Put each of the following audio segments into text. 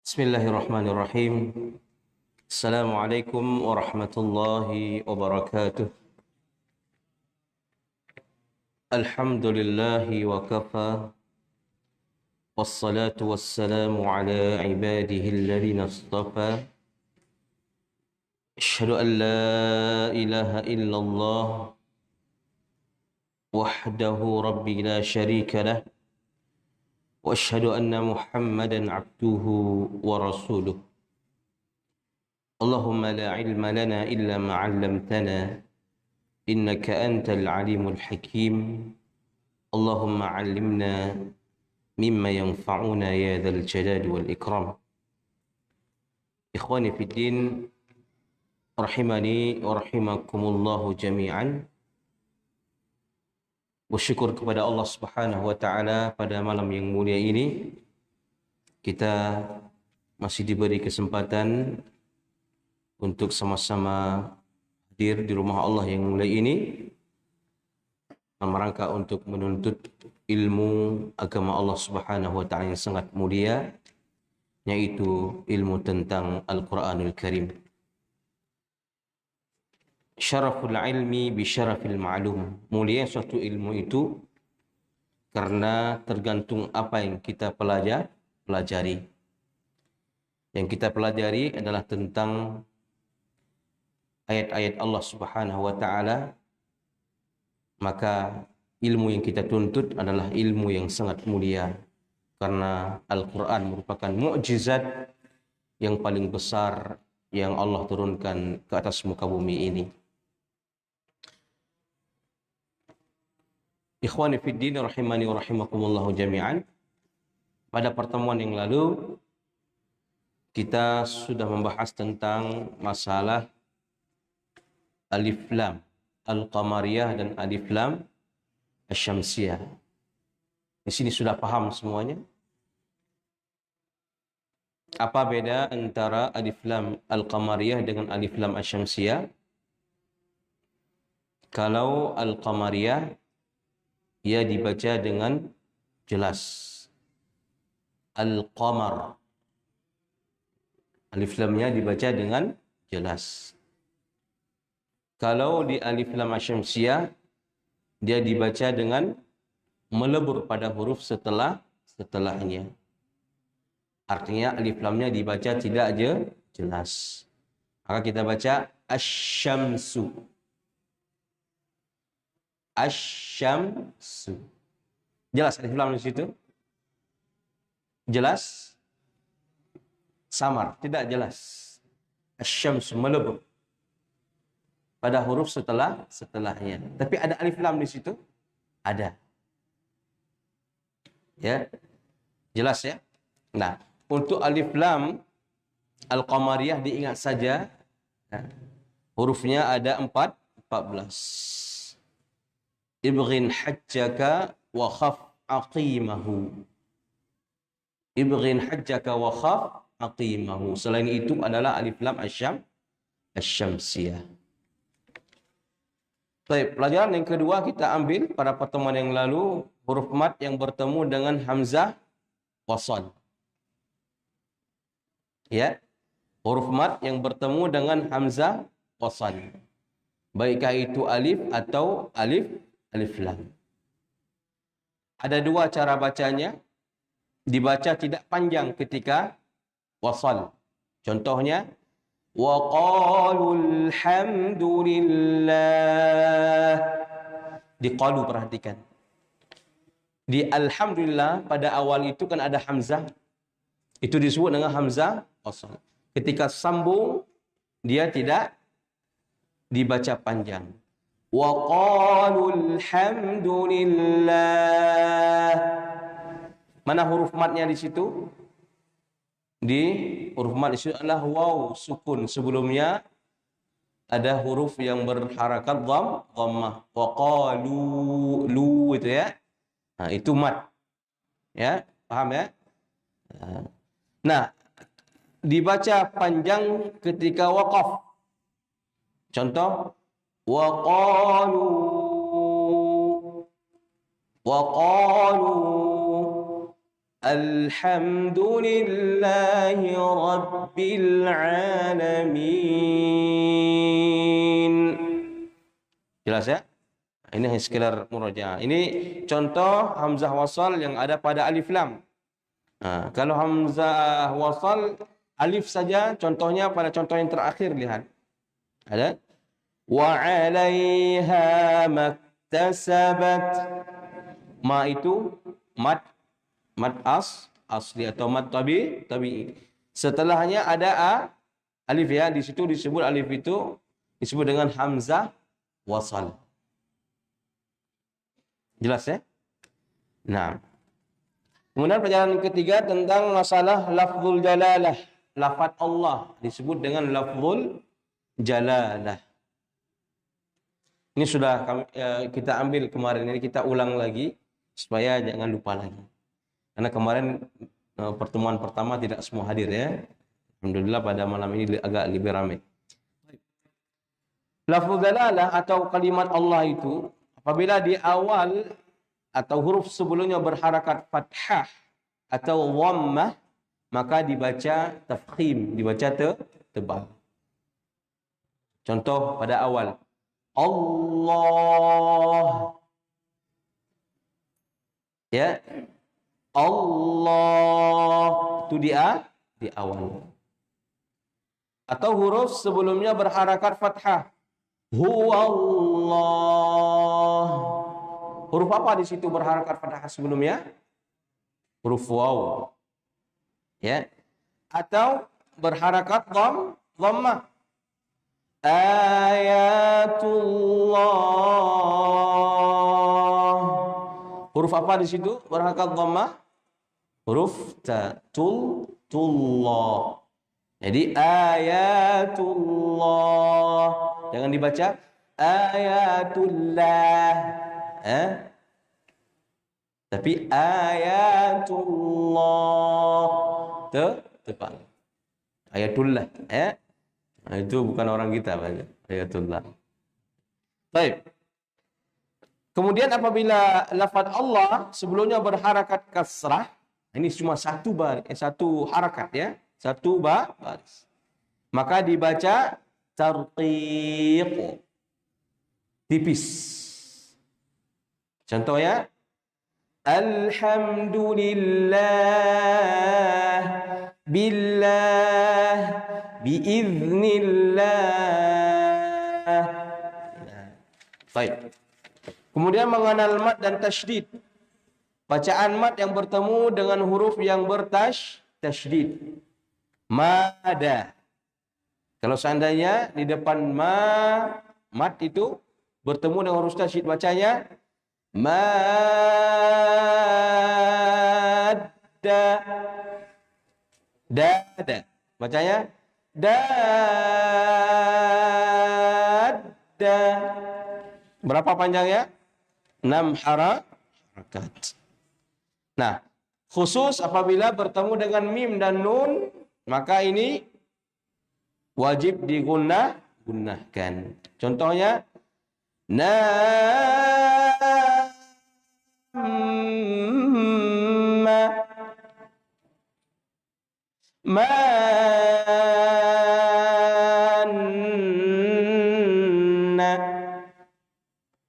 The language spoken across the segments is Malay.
Bismillahirrahmanirrahim. Assalamualaikum warahmatullahi wabarakatuh. Alhamdulillahi wa kafa. Wassalatu wassalamu ala ibadihi alladhina istafa. Asyhadu an la ilaha illallah wahdahu rabbi la syarika lah. وأشهد أن محمدًا عبده ورسوله. اللهم لا علم لنا إلا ما علمتنا إنك أنت العليم الحكيم. اللهم علمنا مما ينفعنا يا ذا الجلال والإكرام. إخواني في الدين رحمني ورحمكم الله جميعا. Bersyukur kepada Allah Subhanahu wa taala pada malam yang mulia ini kita masih diberi kesempatan untuk sama-sama hadir di rumah Allah yang mulia ini dalam rangka untuk menuntut ilmu agama Allah Subhanahu wa taala yang sangat mulia, yaitu ilmu tentang Al-Qur'anul Karim. Syaraful ilmi bi syarafil ma'lum. Mulia suatu ilmu itu karena tergantung apa yang kita pelajari. Yang kita pelajari adalah tentang ayat-ayat Allah Subhanahu wa taala, maka ilmu yang kita tuntut adalah ilmu yang sangat mulia karena Al-Qur'an merupakan mukjizat yang paling besar yang Allah turunkan ke atas muka bumi ini. Ikhwani fid din rahimani wa rahimakumullah jami'an. Pada pertemuan yang lalu kita sudah membahas tentang masalah alif lam al-qamariyah dan alif lam asy-syamsiyah. Di sini sudah paham semuanya? Apa beda antara alif lam al-qamariyah dengan alif lam asy-syamsiyah? Kalau al-qamariyah ia dibaca dengan jelas. Al-qamar. Alif lamnya dibaca dengan jelas. Kalau di alif lam asy-syamsiyah dia dibaca dengan melebur pada huruf setelahnya. Artinya alif lamnya dibaca tidak jelas. Maka kita baca asy-syamsu. Asy-syamsu. Jelas alif lam di situ? Jelas? Samar, tidak jelas. Asy-syamsu melebur pada huruf setelahnya. Tapi ada alif lam di situ? Ada. Ya. Jelas ya? Nah, untuk alif lam al-qamariyah diingat saja, hurufnya ada 14. Ibghin hajjaka wa khaf aqimahu. Ibghin hajjaka wa khaf aqimahu. Selain itu adalah alif lam asy-syamsiyah. Baik, pelajaran yang kedua kita ambil pada pertemuan yang lalu, huruf mad yang bertemu dengan hamzah wasal. Ya. Huruf mad yang bertemu dengan hamzah wasal. Baikkah itu alif atau alif lam. Ada dua cara bacanya. Dibaca tidak panjang ketika wasal. Contohnya, wa qalul hamdulillah. Di qalu, perhatikan. Di alhamdulillah pada awal itu kan ada hamzah. Itu disebut dengan hamzah wasal. Ketika sambung dia tidak dibaca panjang. Wa qalul hamdulillah. Mana huruf madnya di situ? Di huruf mad di situ adalah waw sukun. Sebelumnya ada huruf yang berharakat dhammah. Wa qalu lu itu ya. Nah, itu mad. Ya, paham ya? Nah, dibaca panjang ketika waqaf. Contoh, wa qalu Alhamdulillahi Rabbil Alamin. Jelas ya? Ini sekedar murojaah. Ini contoh hamzah wasal yang ada pada alif lam. Nah, kalau hamzah wasal alif saja, contohnya pada contoh yang terakhir, lihat. Ada wa 'alaiha maktasabat. Ma itu mad asli atau mad tabi'i. Setelahnya ada alif ya, di situ disebut alif itu disebut dengan hamzah wasal. Jelas ya? Nah, kemudian pelajaran ketiga tentang masalah lafzul jalalah. Lafaz Allah disebut dengan lafzul jalalah. Ini sudah kita ambil kemarin, ini kita ulang lagi supaya jangan lupa lagi. Karena kemarin pertemuan pertama tidak semua hadir ya. Alhamdulillah pada malam ini agak lebih ramai. Lafzul jalalah atau kalimat Allah itu apabila di awal atau huruf sebelumnya berharakat fathah atau dhammah, maka dibaca tafkhim, dibaca tebal. Contoh pada awal Allah, ya, Allah itu di awal. Atau huruf sebelumnya berharakat fathah, huwallah. Huruf apa di situ berharakat fathah sebelumnya? Huruf waw. Ya. Atau berharakat dhammah. Ayatullah. Huruf apa di situ berharakat dhammah? Huruf tullah. Jadi ayatullah. Jangan dibaca ayatullah. Tapi ayatullah. Tepat. Ayatullah. Nah, itu bukan orang kita. Ayatullah. Baik. Kemudian apabila lafaz Allah sebelumnya berharakat kasrah, ini cuma satu harakat ya, satu baris. Maka dibaca tarqiq, tipis. Contohnya alhamdulillah billah biiznillah. Baik. Kemudian mengenal mad dan tasydid. Bacaan mad yang bertemu dengan huruf yang bertasydid. Mada. Kalau seandainya di depan mad itu bertemu dengan huruf tasydid, bacanya madda. Dada. Bacanya dadda. Berapa panjangnya? 6 harakat. Nah, khusus apabila bertemu dengan mim dan nun, maka ini wajib digunakan. Contohnya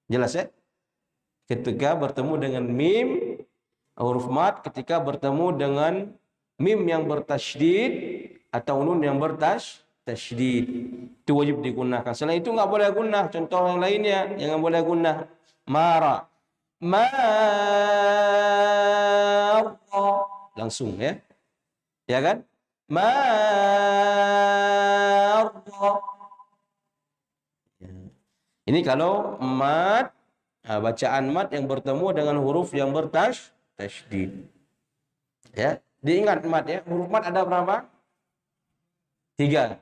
jelas ya? Ketika bertemu dengan mim, huruf mad ketika bertemu dengan mim yang bertasydid atau nun yang bertasydid, itu wajib digunakan. Selain itu nggak boleh guna. Contoh yang lainnya jangan boleh guna. Mara, langsung ya, ya kan? Ini kalau mad, bacaan mad yang bertemu dengan huruf yang bertasydid. Ya, diingat mad ya. Huruf mad ada berapa? 3.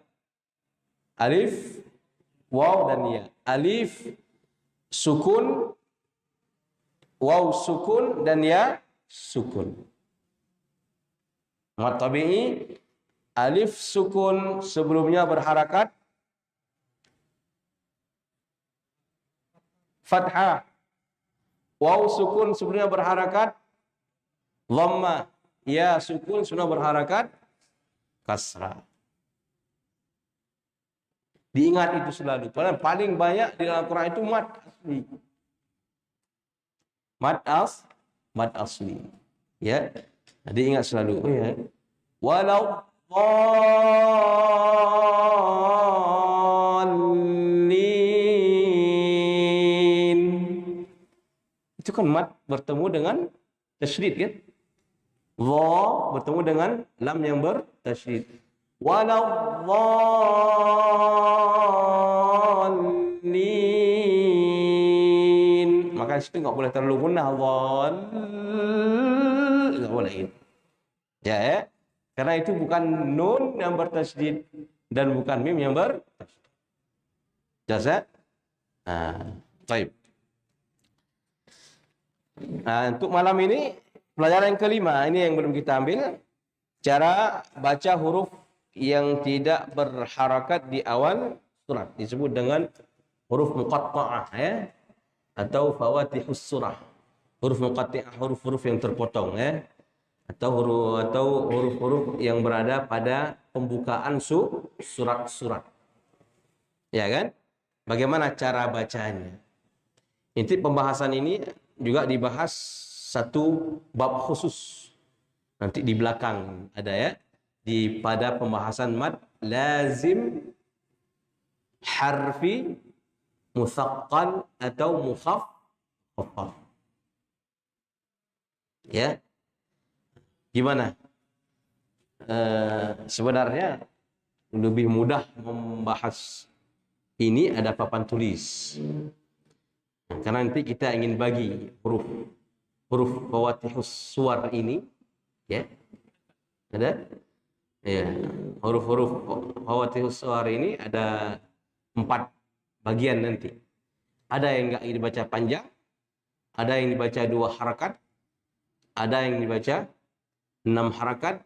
Alif, waw dan ya. Alif sukun, waw sukun dan ya sukun. Mad tabi'i, alif sukun sebelumnya berharakat fathah. Waw sukun sebelumnya berharakat dhammah. ya sukun sunnah berharakat kasrah. Diingat itu selalu. Karena paling banyak di dalam Al-Quran itu mad asli. Mad asli. Ya. Jadi ingat selalu. Oh ya. Walau dhalin. Itu kan mad bertemu dengan tasydid kan? Dha bertemu dengan lam yang bertasydid. Walau dhalin. Maka di situ enggak boleh terlalu gunnah dhal. Enggak boleh. Ya. Karena itu bukan nun yang bertasydid dan bukan mim yang bertasydid. Jelas? Baik. Untuk malam ini pelajaran yang kelima ini yang belum kita ambil, cara baca huruf yang tidak berharakat di awal surat disebut dengan huruf muqatta'ah ya, atau fawatihus surah. Huruf muqatta'ah, huruf-huruf yang terpotong ya, atau huruf-huruf yang berada pada pembukaan surat-surat. Ya kan? Bagaimana cara bacanya? Inti pembahasan ini juga dibahas satu bab khusus. Nanti di belakang ada ya. Pada pembahasan mad lazim harfi mutsaqqal atau mukhaffaf. Ya. Gimana? Sebenarnya lebih mudah membahas ini ada papan tulis. Karena nanti kita ingin bagi huruf fawatihus suwar ini, ya, ada, ya, huruf-huruf fawatihus suwar ini ada 4 bagian nanti. Ada yang nggak dibaca panjang, ada yang dibaca 2 harakat, ada yang dibaca 6 harakat,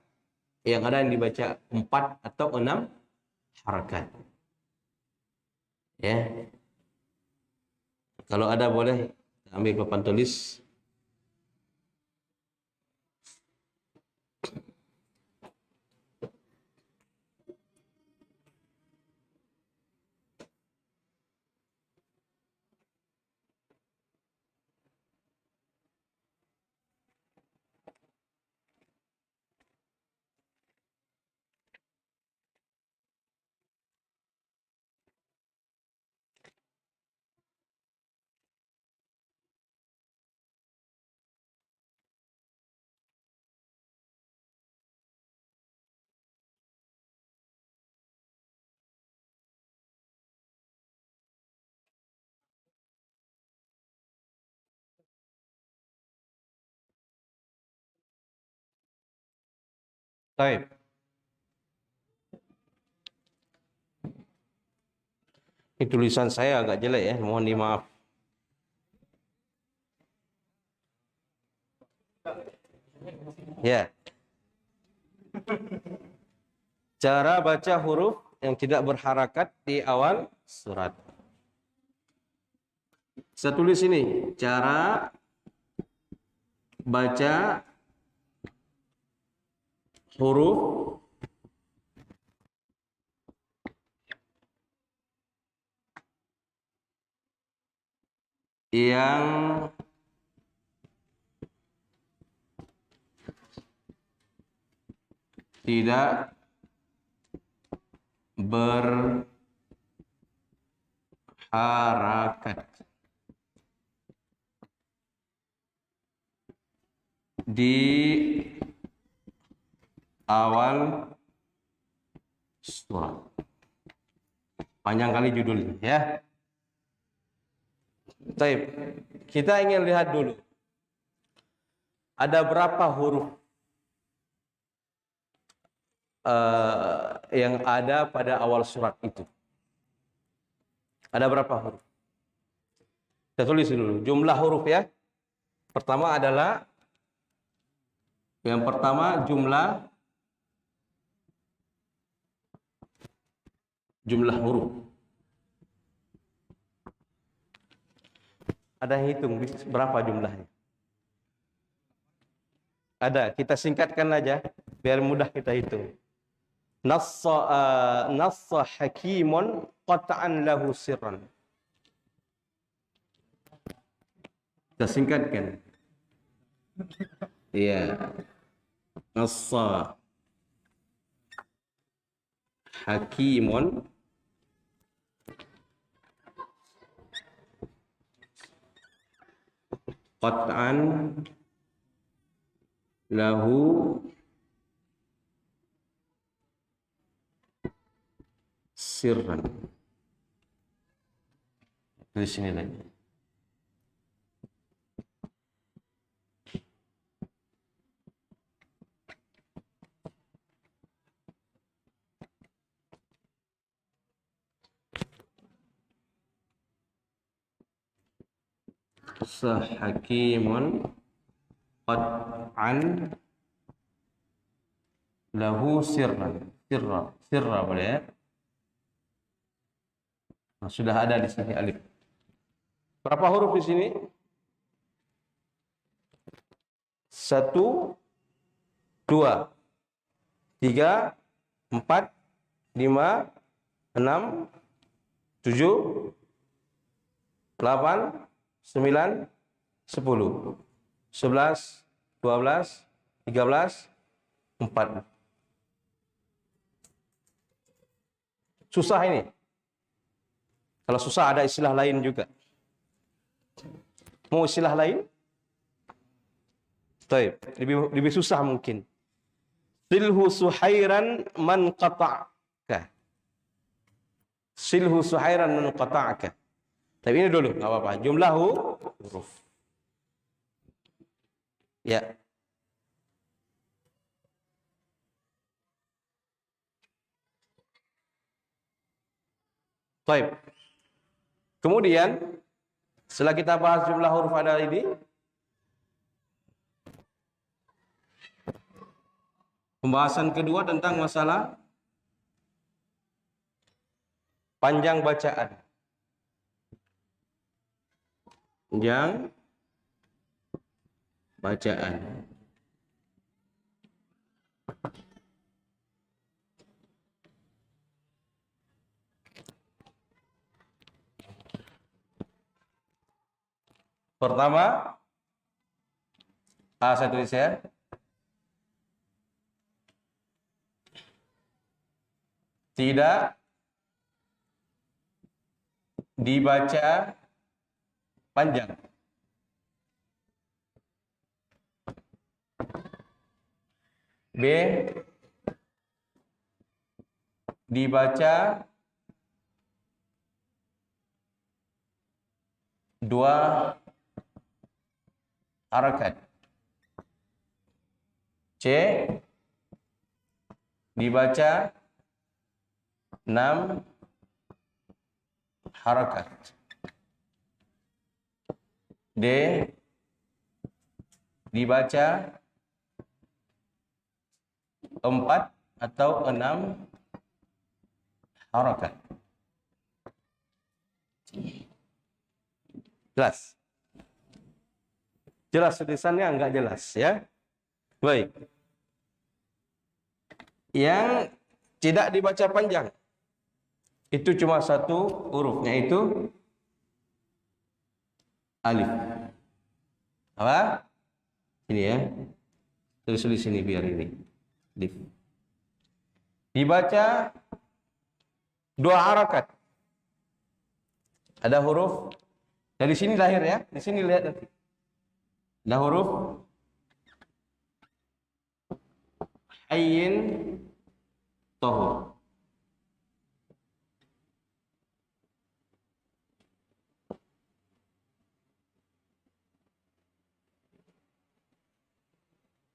yang ada yang dibaca 4 atau 6 harakat. Ya. Kalau ada boleh ambil papan tulis. Baik. Ini tulisan saya agak jelek ya, mohon dimaaf. Ya. Cara baca huruf yang tidak berharakat di awal surat. Saya tulis ini, cara baca huruf yang tidak berharakat di awal surat. Panjang kali judulnya ya. Baik, kita ingin lihat dulu. Ada berapa huruf yang ada pada awal surat itu? Ada berapa huruf? Kita tulis dulu jumlah huruf ya. Yang pertama jumlah huruf. Ada yang hitung berapa jumlahnya? Ada, kita singkatkan aja biar mudah kita hitung. Nassa hakimun qat'an lahu sirran. Kita singkatkan. Iya. Nassa hakimun qat'an lahu sirran. Di sini lagi. Sahakimun qat'an lahu sirran. Sirra boleh ya? Nah, sudah ada di sini alif. Berapa huruf di sini? 1, 2, 3, 4, 5, 6, 7, 8, 9, 10, 11, 12, 13, 4. Susah ini. Kalau susah ada istilah lain juga. Mau istilah lain? Baik, lebih susah mungkin. Silhu suhairan man qata'aka. Silhu suhairan man qata'aka. Tapi ini dulu, enggak apa-apa. Jumlahu huruf. Ya. Baik. Kemudian setelah kita bahas jumlah huruf ada ini, pembahasan kedua tentang masalah panjang bacaan. Panjang bacaan. Pertama, saya tulis ya. Tidak dibaca panjang. B. Dibaca 2 harakat. C. Dibaca 6 harakat. D. Dibaca 4 atau 6 harakat. Jelas? Jelas tulisannya enggak jelas ya? Baik. Yang tidak dibaca panjang itu cuma satu hurufnya itu alif. Apa? Ini ya. Tulis di sini biar ini. Alif. Dibaca 2 harakat. Ada huruf dari sini lahir ya. Di sini lihat nanti. Ada huruf ayyin tohur.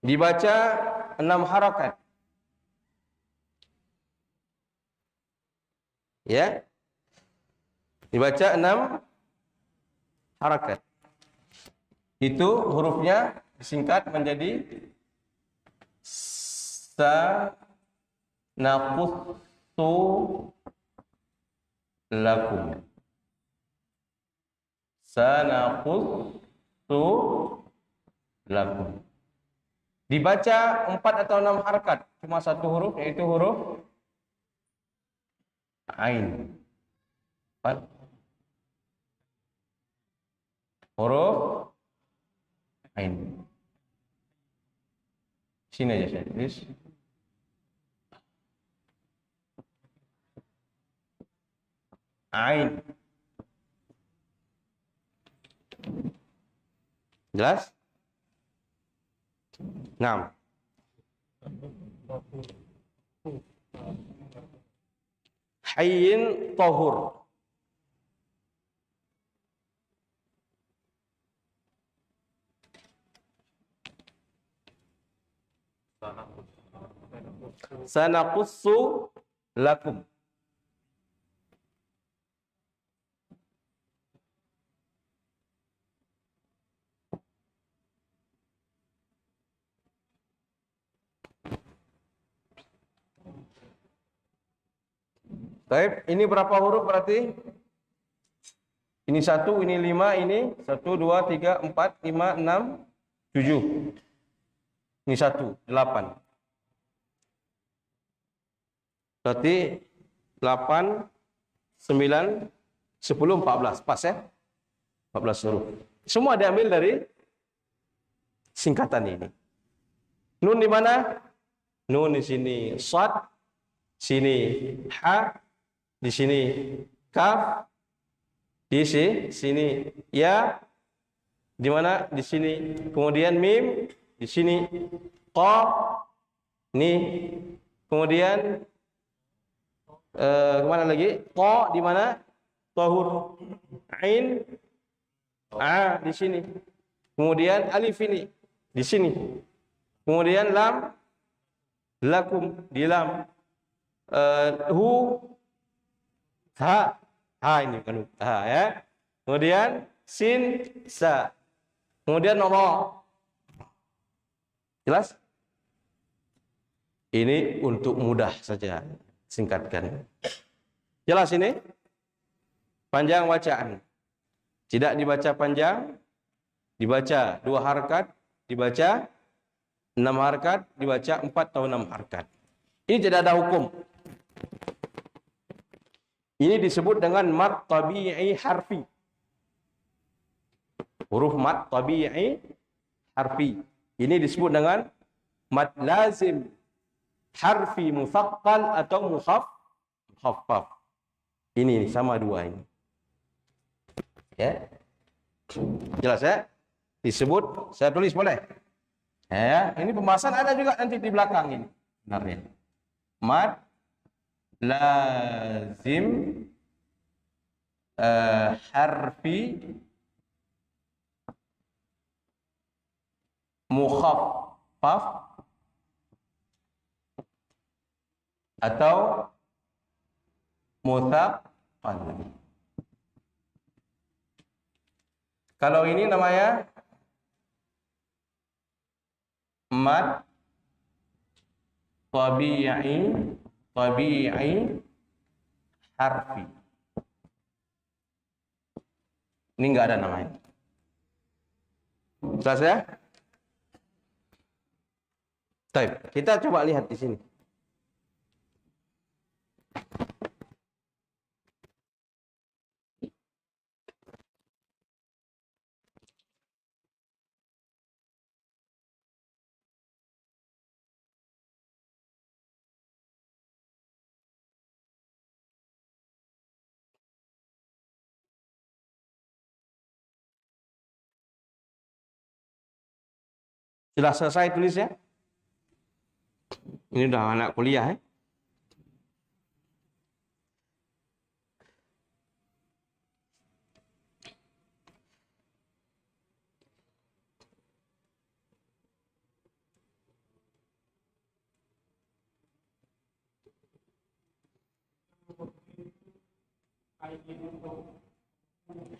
Dibaca 6 harakat. Ya. Dibaca 6 harakat. Itu hurufnya disingkat menjadi sanaqussu lakum. Sanaqussu lakum. Dibaca 4 atau 6 harakat, cuma satu huruf, yaitu huruf Ain. 4 huruf Ain. Sini aja saya tulis. Ain. Jelas? 6. Hayyin tahur. Sanaqussu lakum. Baik, ini berapa huruf berarti? Ini 1, ini 5, ini 1, 2, 3, 4, 5, 6, 7. Ini 1, 8. Berarti 8, 9, 10, 14. Pas ya? 14 huruf. Semua diambil dari singkatan ini. Nun di mana? Nun di sini shad, sini ha, di sini kaf, di sini ya, di mana? Di sini. Kemudian mim, di sini qa, ni. Kemudian kemana lagi? Qa di mana? Tahur. Ain, a di sini. Kemudian alif ini di sini. Kemudian lam, lakum di lam. Hu, ha, ini bukan ha ya. Kemudian sin, sa. Kemudian ra. Jelas? Ini untuk mudah saja, singkatkan. Jelas ini? Panjang bacaan. Tidak dibaca panjang, dibaca 2 harakat, dibaca 6 harakat, dibaca 4 atau 6 harakat. Ini tidak ada hukum. Ini disebut dengan mad tabi'i harfi. Huruf mad tabi'i harfi. Ini disebut dengan mad lazim harfi mufaqqal atau mukhaffaf. Ini sama dua ini. Ya. Jelas ya? Disebut, saya tulis boleh? Ya, ini pembahasan ada juga nanti di belakang ini. Benarnya. Mad lazim harfi mukhaffaf atau muthaqqal. Kalau ini namanya mad tabi'i harfi. Ini enggak ada namanya. Jelas ya? Baik, kita coba lihat di sini. Sudah selesai tulis ya? Ini udah anak kuliah ya?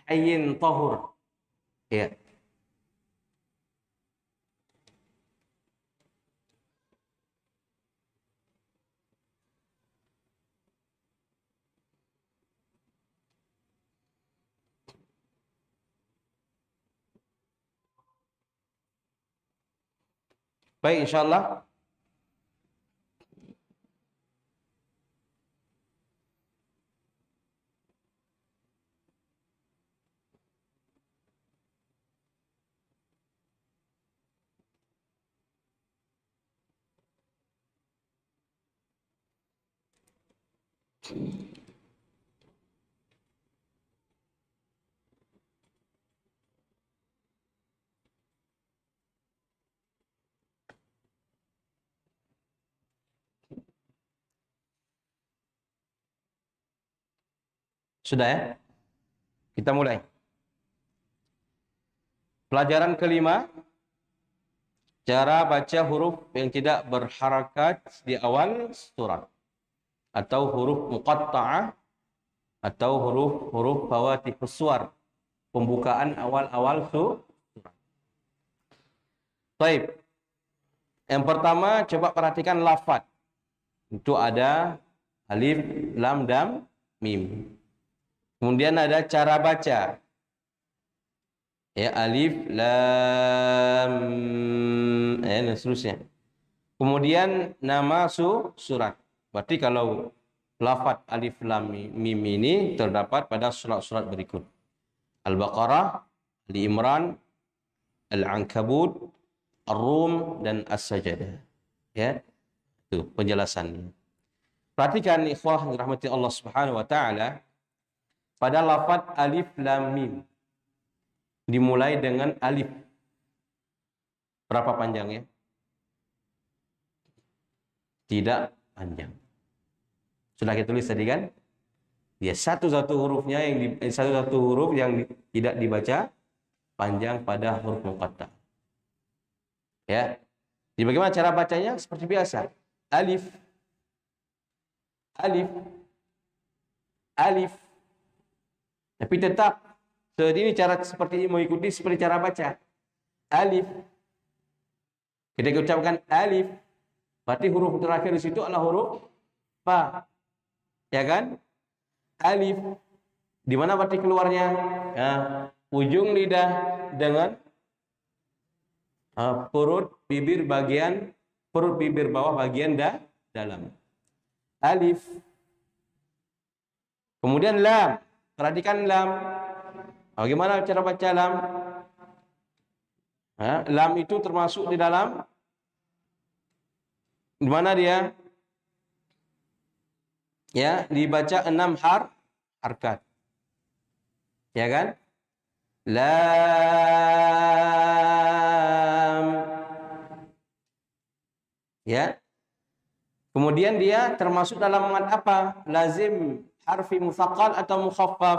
Hayyin tahur. Ya. Baik, insyaallah. Sudah ya? Kita mulai. Pelajaran kelima, cara baca huruf yang tidak berharakat di awal surat, atau huruf muqatta'ah, atau huruf fawatihus suwar, pembukaan awal-awal surat. Baik. Yang pertama, coba perhatikan lafaz. Itu ada alif, lam, dan mim. Kemudian ada cara baca. Ya, alif, lam, dan seterusnya. Kemudian nama surat. Berarti kalau lafaz alif, lam, mim ini terdapat pada surat-surat berikut. Al-Baqarah, Ali Imran, Al-Ankabut, Ar-Rum, dan As-Sajdah. Ya, itu penjelasannya. Perhatikan ikhwah dirahmati Allah Subhanahu wa taala, pada lafaz alif lam mim dimulai dengan alif. Berapa panjangnya? Tidak panjang. Sudah kita tulis tadi kan? Ya, satu-satu huruf yang tidak dibaca panjang pada huruf muqatta'. Ya. Jadi bagaimana cara bacanya? Seperti biasa. Alif, alif, alif. Tapi tetap ini cara seperti ini, mengikuti seperti cara baca. Alif. Kita ucapkan alif, berarti huruf terakhir di situ adalah huruf fa. Ya kan? Alif. Di mana berarti keluarnya? Ya, ujung lidah dengan perut bibir bawah bagian dalam. Alif. Kemudian lam. Perhatikan lam. Bagaimana cara baca lam? Lam itu termasuk di dalam, di mana dia? Ya, dibaca 6 harkat. Ya kan? Lam. Ya. Kemudian dia termasuk dalam mad apa? Lazim harfi musaqqal atau mukhaffaf?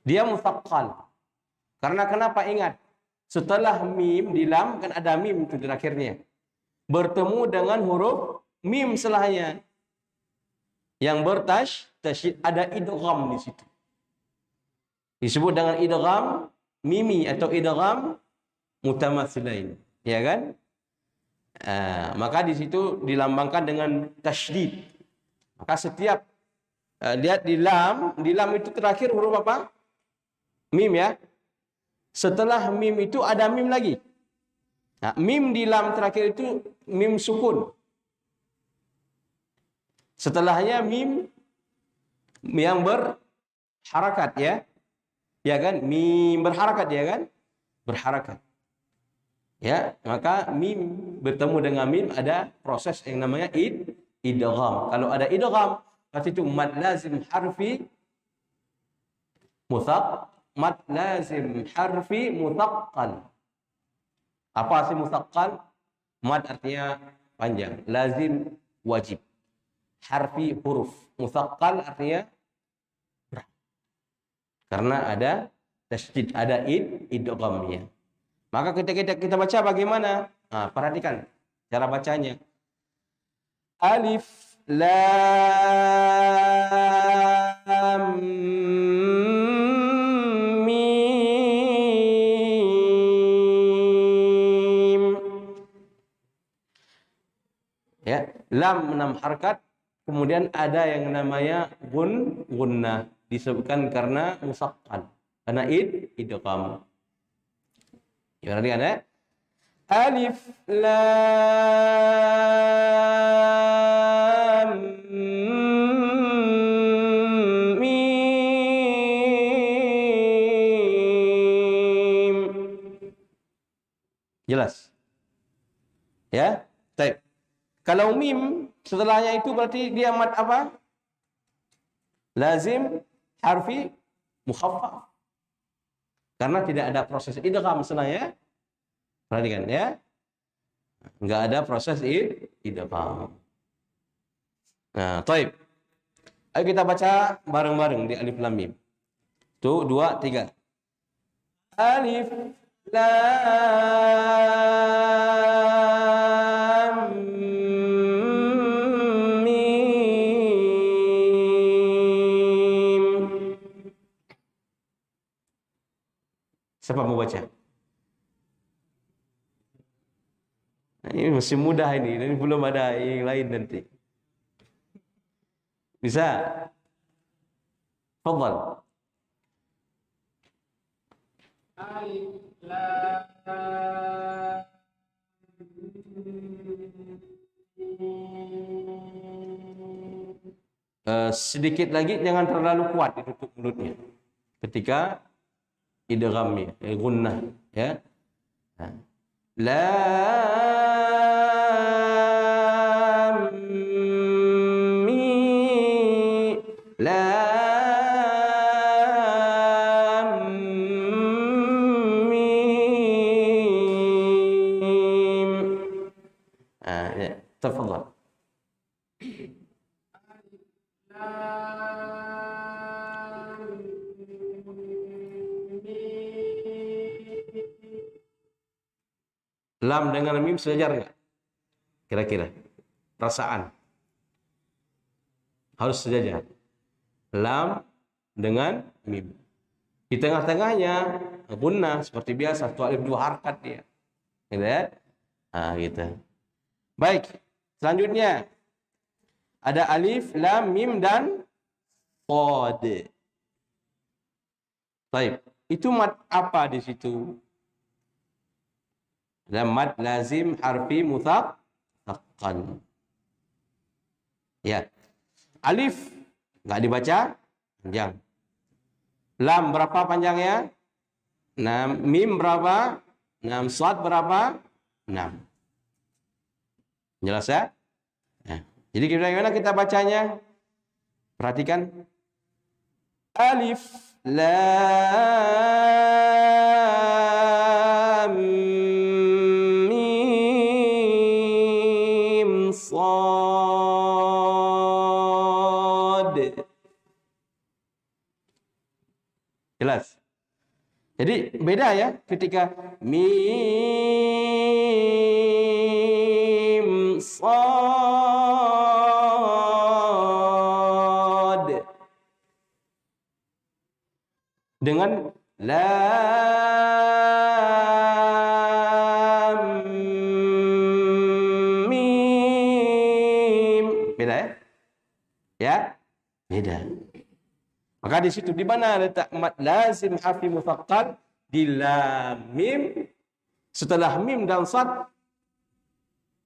Dia musaqqal. Karena kenapa? Ingat, setelah mim di lam kan ada mim itu di akhirnya. Bertemu dengan huruf mim setelahnya. Yang bertasydid, ada idgham di situ. Disebut dengan idgham mimi atau idgham mutamatsilain, ya kan? Maka di situ dilambangkan dengan tasydid. Maka setiap lihat di lam itu terakhir huruf apa? Mim ya. Setelah mim itu ada mim lagi. Nah, mim di lam terakhir itu mim sukun. Setelahnya mim yang berharakat ya. Ya kan? Mim berharakat ya kan? Berharakat. Ya, maka mim bertemu dengan mim ada proses yang namanya idgham. Kalau ada idgham, berarti itu mad lazim harfi muthaqqal. Apa sih muthaqqal? Mad artinya panjang, lazim wajib. Harfi huruf, muthaqqal artinya berat. Karena ada tasydid, ada idghamnya. Maka kita baca bagaimana? Perhatikan cara bacanya. Alif lam mim. Ya, lam 6 harkat, kemudian ada yang namanya gunnah disebutkan karena musaqqal, karena idgham. Perhatikan ya. Alif lam mim. Jelas? Ya? Baik. Kalau mim setelahnya itu berarti dia mad apa? Lazim harfi mukhaffaf. Karena tidak ada proses idgham setelahnya. Perhatikan ya. Enggak ada proses idgham. Nah, taib. Ayo kita baca bareng-bareng di alif lam mim. Tuh, 2, 3. Alif lam mim. Siapa mau baca? Nah, ini masih mudah ini belum ada yang lain nanti. Bisa? Fadhal. Alif lam sedikit lagi, jangan terlalu kuat ditutup mulutnya ketika idghamnya, gunnah ya. Lam mim lam mim. Ya, tafadhal. Lam dengan mim sejajar nggak? Kira-kira perasaan harus sejajar. Lam dengan mim. Di tengah-tengahnya gunnah seperti biasa, satu alif dua harakat dia. Gitu ya? Nah, gitu. Baik, selanjutnya ada alif, lam, mim dan qad. Baik, itu mad apa di situ? Mad lazim harfi muthaqqal. Ya. Alif enggak dibaca panjang. Lam berapa panjangnya? 6. Mim berapa? 6. Shad berapa? 6. Jelas ya? Nah, jadi gimana kita bacanya? Perhatikan. Alif lam jelas. Jadi beda ya ketika mim sad dengan lam mim. Beda ya? Ya? Beda. Maka di situ di mana letak mad lazim harfi muthaqqal? Di lam mim setelah mim dan sad.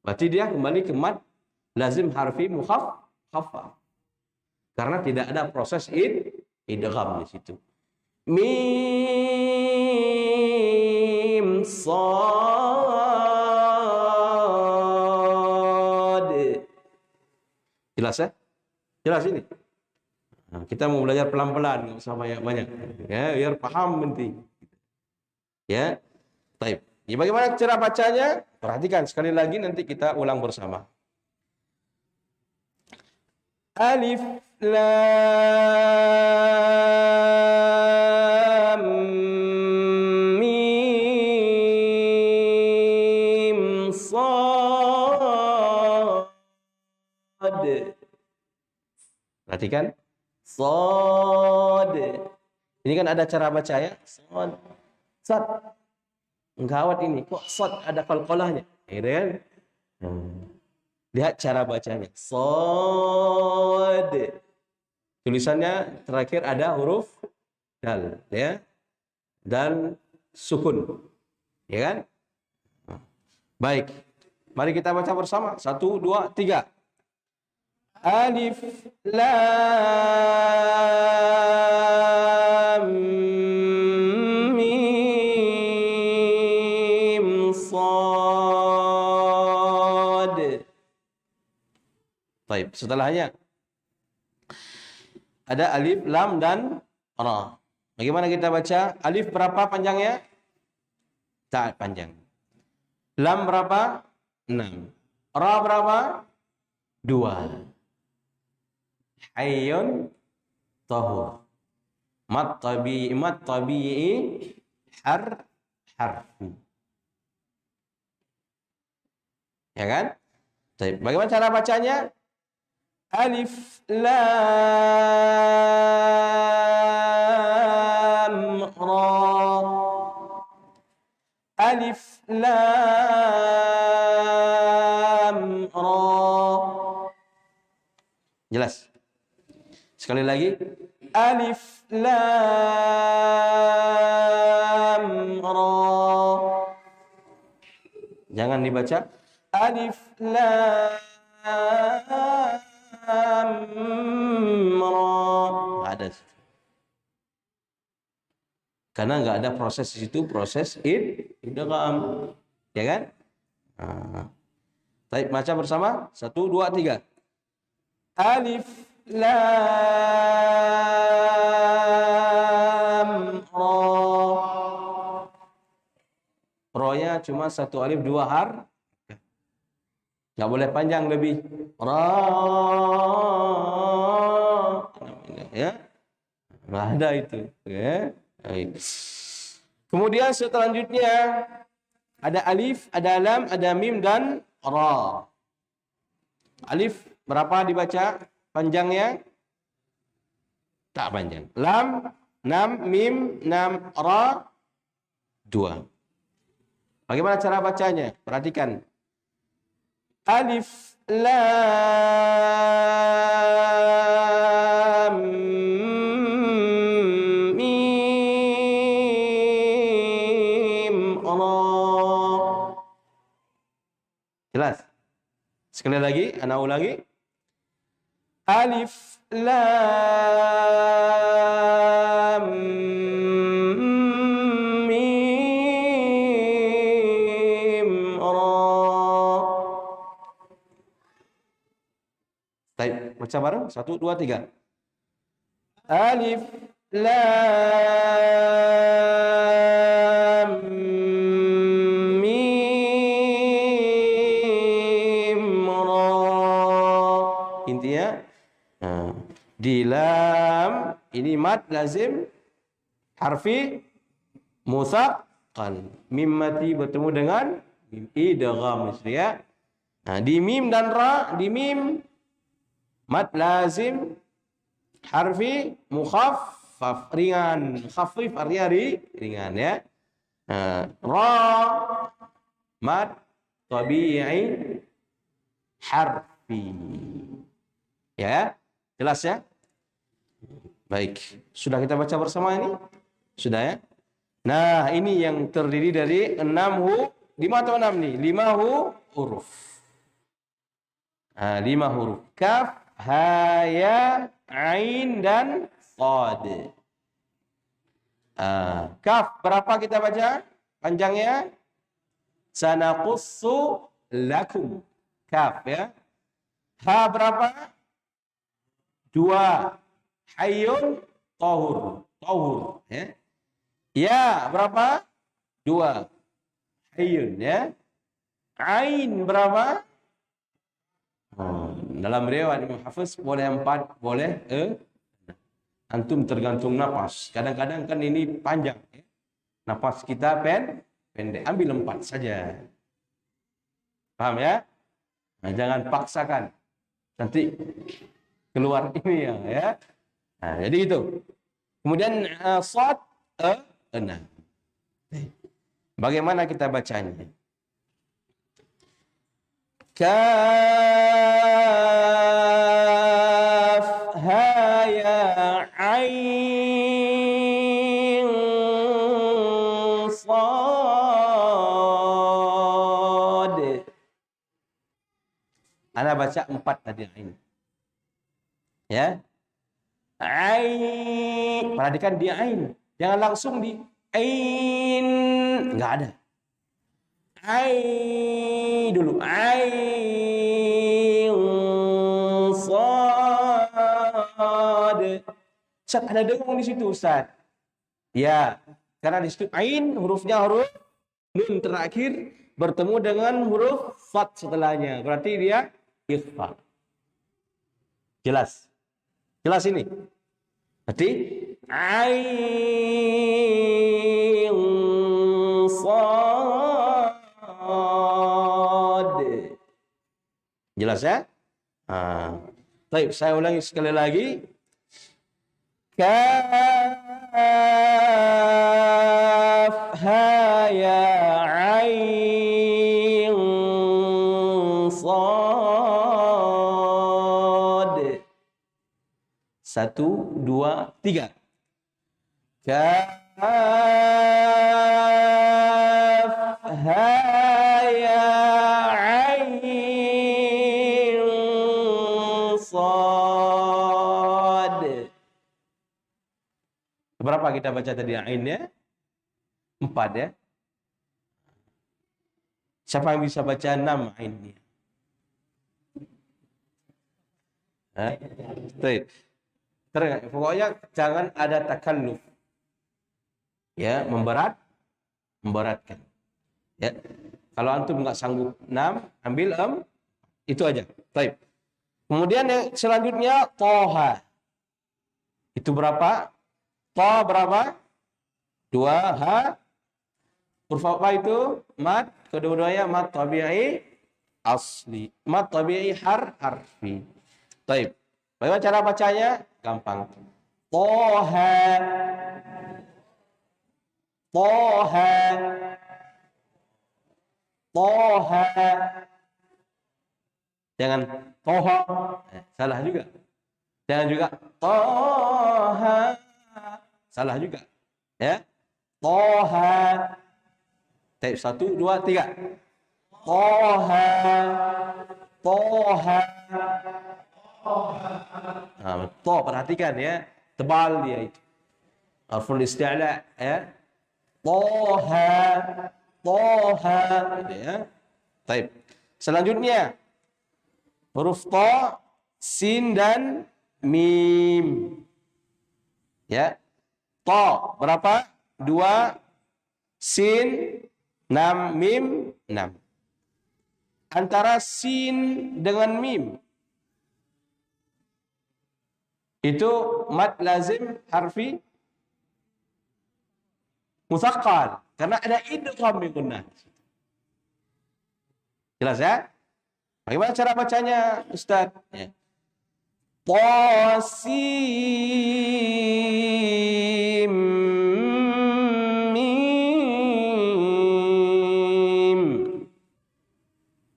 Berarti dia kembali ke mad lazim harfi mukhaffaf. Karena tidak ada proses idgham di situ. Mim sad. Jelas ya? Jelas ini. Nah, kita mau belajar pelan-pelan, nggak usah banyak-banyak, ya, biar paham nanti. Ya, baik. Ya, bagaimana cara bacanya? Perhatikan sekali lagi, nanti kita ulang bersama. Alif lam mim sad. Perhatikan. Sod. Ini kan ada cara baca ya. Sod. Sod. Gawat ini. Kok sod ada qalqalahnya? Gitu kan? Lihat cara bacanya. Sod. Tulisannya terakhir ada huruf dal. Ya. Dan sukun. Ya kan? Baik. Mari kita baca bersama. 1, 2, 3. Alif lam mim sad. Baik, setelahnya ada alif, lam dan ra. Bagaimana kita baca? Alif berapa panjangnya? Tak panjang. Lam berapa? 6. Ra berapa? 2. Hayyun tahur. Mat tabi'i harfi. Ya kan? Baik. Bagaimana cara bacanya? Alif lam ra. Alif lam ra. Jelas? Sekali lagi. Alif lam ra. Jangan dibaca alif lam ra. Nggak ada. Karena nggak ada proses di situ, proses idgham. Ya kan? Baik, baca bersama. 1, 2, 3. Alif lam ra. Ra-nya cuma 1 alif 2 har. Nggak boleh panjang lebih. Ra. Ya. Nggak ada itu. Ya. Kemudian selanjutnya ada alif, ada lam, ada mim dan ra. Alif berapa dibaca panjangnya? Tak panjang. Lam 6, mim 6, ra 2. Bagaimana cara bacanya? Perhatikan. Alif lam mim ra. Jelas? Sekali lagi, ana ulangi. Alif lam mim ra. Baik, baca bareng. 1, 2, 3. Alif lam mim ra. Intinya di lam ini mad lazim harfi musaqqal. Mim mati bertemu dengan mim idgham, ya. Nah, di mim dan ra, di mim mad lazim harfi mukhaffaf, ringan. Khafif artinya ringan, ya. Ra mad tabi'i harfi. Ya, jelas ya? Baik, sudah kita baca bersama ini? Sudah ya? Nah, ini yang terdiri dari 6 5 atau 6 nih? 5 huruf. 5 huruf. Kaf, ha, ya, ain, dan qad. Kaf, berapa kita baca? Panjangnya? Sanaqussu lakum. Kaf, ya. Ha berapa? 2. Hayyun tahur. Tahur, ya. Ya berapa? 2. Hayyun, ya. Ain berapa? Dalam riwayat Imam Hafiz boleh 4, boleh antum tergantung nafas. Kadang-kadang kan ini panjang, ya. Nafas kita pendek. Ambil 4 saja. Paham ya? Nah, jangan paksakan. Nanti keluar ini ya. Nah, jadi itu. Kemudian shad, nah. Bagaimana kita bacanya? Kaf, ha, ya, ain, sad. Ana baca 4 tadi ain. Ya. Ain. Perhatikan dia ain. Jangan langsung di ain. Enggak ada. Ain dulu. Ain sad. Ustaz, ada dengung di situ, Ustaz. Ya, karena di situ ain hurufnya huruf nun terakhir bertemu dengan huruf fat setelahnya. Berarti dia ikhfa. Jelas? Jelas ini? Berarti ain sad. Jelas ya? Baik, saya ulangi sekali lagi. Kaf ha ya ain sad. 1, 2, 3. Kaf ha ya ain sad. Berapa kita baca tadi ainnya? 4 ya. Siapa yang bisa baca 6 ainnya? Baik. Pokoknya jangan ada takalluf. Ya, memberatkan. Ya. Kalau antum nggak sanggup 6, ambil itu aja. Baik. Kemudian yang selanjutnya toha. Itu berapa? To berapa? 2 ha. Huruf apa itu? Mad. Kedua-duanya mad tabi'i asli. Mad tabi'i harfi. Baik. Bagaimana cara bacanya? Gampang. Toha. Toha. Toha. Jangan toha. Salah juga. Jangan juga toha. Salah juga. Ya. Toha. 1, 2, 3. Toha. Toha. To, perhatikan ya. Tebal dia itu. Harful isti'la ya. Toha. Toha. Ya. Baik. Selanjutnya. Huruf to, sin dan mim. Ya. To berapa? 2, sin, 6, mim, 6. Antara sin dengan mim itu mad lazim harfi musaqqal karena ada idgham bi gunnah. Jelas ya? Bagaimana cara bacanya, Ustaz? Ya. Qasim mim.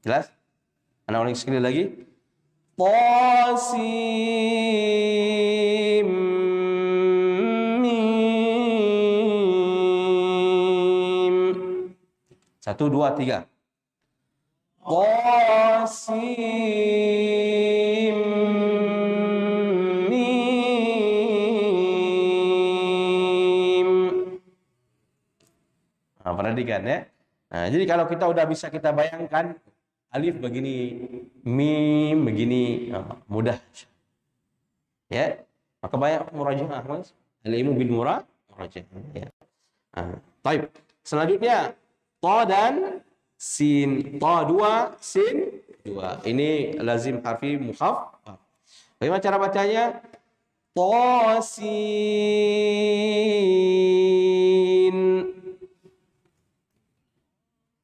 Jelas? Anak ulangi sekali lagi. Qasim mim. 1, 2, 3. Qasim mim. Perhatikan ya. Nah, jadi kalau kita udah bisa kita bayangkan alif begini, mim begini, mudah. Ya. Maka banyak murajaah, Mas. Al-ilmu bil murajaah, ya. Baik. Selanjutnya ta dan sin. Ta 2, sin 2. Ini lazim harfi mukhaffaf. Bagaimana cara bacanya? Ta sin.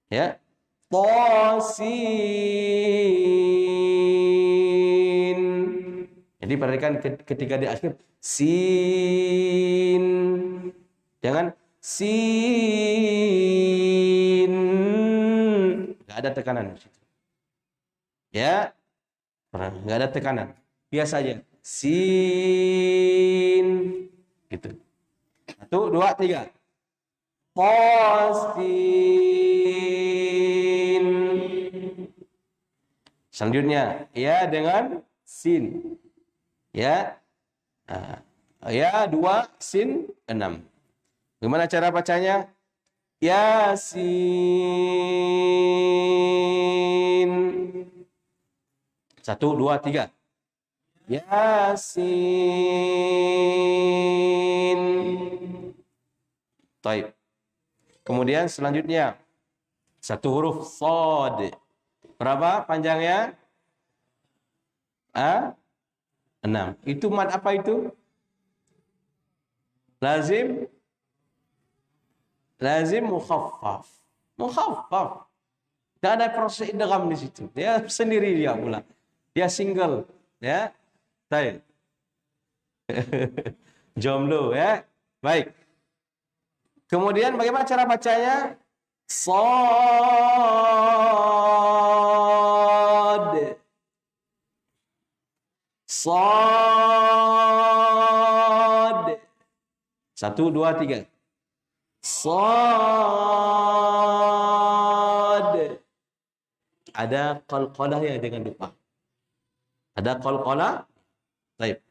Ya. Tosin. Jadi perhatikan ketika di akhir sin. Jangan sin. Enggak ada tekanan di situ. Ya. Enggak ada tekanan. Biasa aja. Sin. Gitu. 1, 2, 3. Tosin. Selanjutnya ya dengan sin. Ya. Ya 2 sin 6. Bagaimana cara bacanya? Yasin. 1 2 3. Yasin. Baik. Kemudian selanjutnya 1 huruf shad. Berapa panjangnya? 6. Itu mad apa itu? Lazim mukhaffaf. Mukhaffaf. Tidak ada proses idgham di situ. Dia sendiri dia pula. Dia single, ya. Baik. Jomblo, ya. Baik. Kemudian bagaimana cara bacanya? Shad. Shad. 1 2 3. Shad. Ada qalqalah ya, jangan lupa. Ada qalqalah. Baik.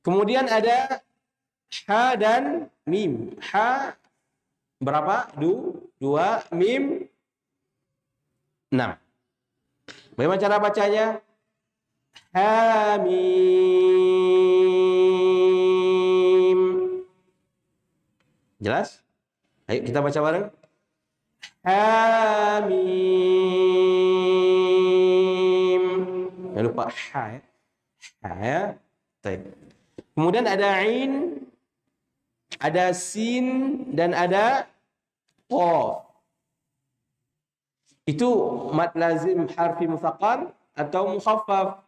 Kemudian ada ha dan mim. Ha berapa? 2, mim 6. Bagaimana cara bacanya? Hamim. Jelas? Ayo kita baca bareng. Hamim. Jangan lupa ha ya. Ha ya. Baik. Kemudian ada ain, ada sin, dan ada qaf. Itu mad lazim harfi musaqqal atau mukhaffaf?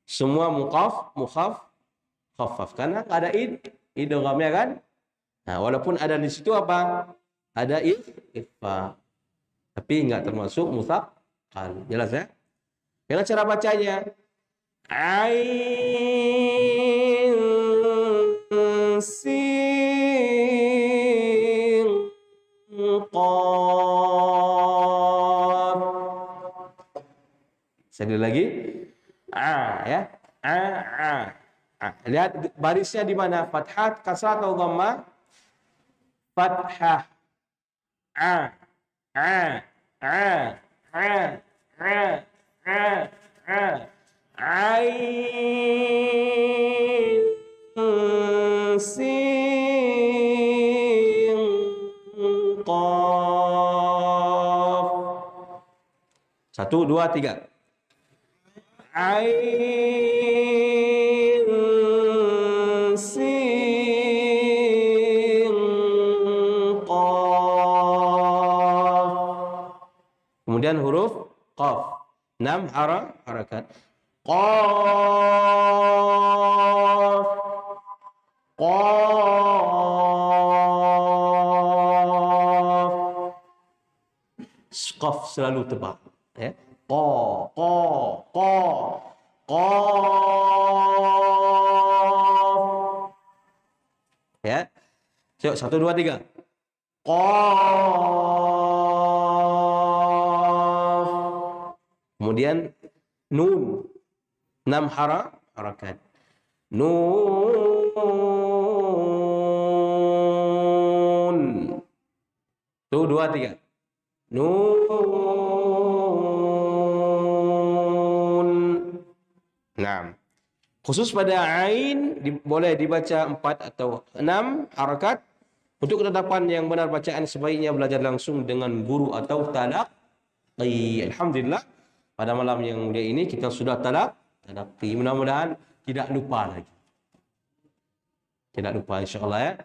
Semua mukhaffaf karena ada idghamnya kan? Nah, walaupun ada di situ apa? Ada ikhfa. Tapi enggak termasuk musaqqal. Jelas ya? Bagaimana cara bacanya? Ain sin qaf. Sekali lagi. Ya. Lihat barisnya di mana? Fathah, kasrah atau dhammah? Fathah. Ain sin qaf. 1 2 3. Ain sin qaf. Kemudian huruf qaf. 6 harakat. Qaf. Qaf. Qaf selalu tebal, ya. Qaf. Ya. Yuk, 1 2 3. Qaf. Kemudian nun. 6 harakat. Nun. 1 2 3. Nun. Nah, khusus pada ain boleh dibaca 4 atau 6 harakat. Untuk ketetapan yang benar bacaan sebaiknya belajar langsung dengan guru atau talaqi. Alhamdulillah, pada malam yang mulia ini kita sudah talaqi. Mudah-mudahan tidak lupa lagi. Tidak lupa insyaAllah ya.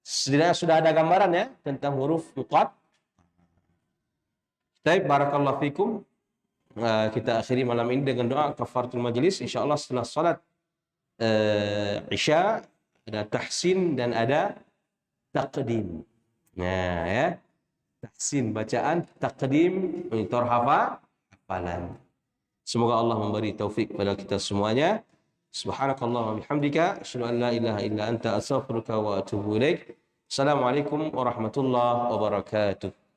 Setidaknya sudah ada gambaran ya tentang huruf muqatt. Baik, barakallahu fikum. Kita akhiri malam ini dengan doa kafaratul majlis. InsyaAllah setelah salat Isya ada tahsin dan ada taqdim. Nah ya, tahsin bacaan, taqdim monitor hafalan. Semoga Allah memberi taufik kepada kita semuanya. Subhanakallahumma bihamdika asyhadu an la ilaha illa anta astaghfiruka wa atubu ilaik. Assalamualaikum warahmatullahi wabarakatuh.